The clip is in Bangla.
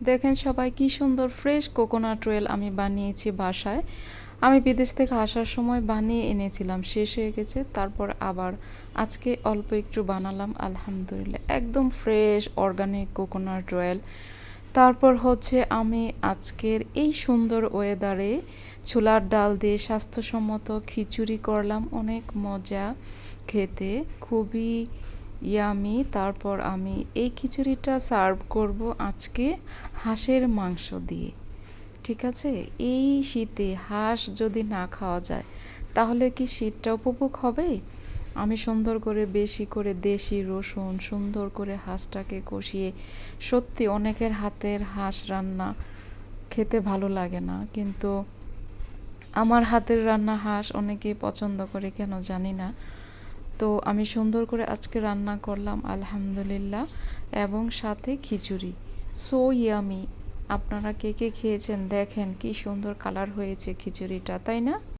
দেখেন সবাই কি সুন্দর ফ্রেশ কোকোনাট অয়েল আমি বানিয়েছি বাসায়। আমি বিদেশ থেকে আসার সময় বানিয়ে এনেছিলাম, শেষ হয়ে গেছে। তারপর আবার আজকে অল্প একটু বানালাম, আলহামদুলিল্লাহ একদম ফ্রেশ অর্গানিক কোকোনাট অয়েল। তারপর হচ্ছে আমি আজকের এই সুন্দর ওয়েদারে ছোলার ডাল দিয়ে স্বাস্থ্যসম্মত খিচুড়ি করলাম, অনেক মজা খেতে, খুবই ইয়ামি। তারপর আমি এই খিচুড়িটা সার্ভ করব আজকে হাঁসের মাংস দিয়ে। ঠিক আছে, এই শীতে হাঁস যদি না খাওয়া যায় তাহলে কি শীতটা উপভোগ হবে? আমি সুন্দর করে বেশি করে দেশি রসুন সুন্দর করে হাঁসটাকে কষিয়ে, সত্যি অনেকের হাতের হাঁস রান্না খেতে ভালো লাগে না, কিন্তু আমার হাতের রান্না হাঁস অনেকেই পছন্দ করে, কেন জানি না। তো আমি সুন্দর করে আজকে রান্না করলাম আলহামদুলিল্লাহ, এবং সাথে খিচুড়ি। So yummy. আপনারা কে কে খেয়েছেন দেখেন কি সুন্দর কালার হয়েছে খিচুড়িটা, তাই না?